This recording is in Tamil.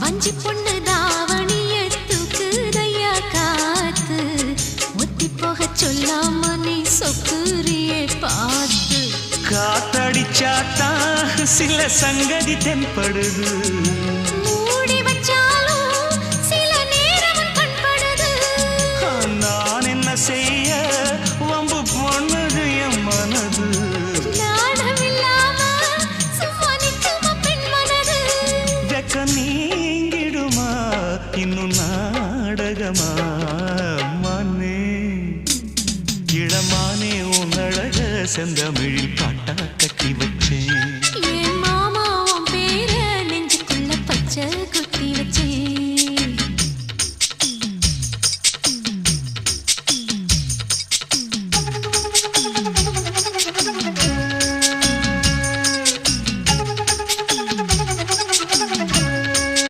வஞ்சி பொண்ணு தாவணிய தூக்குதையா காத்து ஒத்தி போக சொல்லாம நீ சொக்குரியே பார்த்து காத்தடிச்சாத்தான் சில சங்கதி தென்படுது மூடி வச்சாலும் சில நேரம் கண்படுது நான் என்ன செய்ய வம்பு பொண்ணுது என் மனது நாடமில்லாம சும்மா நிற்குமா பெண் மனது வெக்க நீங்கிடுமா இன்னும் நாடகமா மனே இளமானே உன் அழக செந்தமிழில் பாட்டா கட்டி வச்சேன் என் மாமா உன் பேர நெஞ்சுக்குள்ள பச்சை குத்தி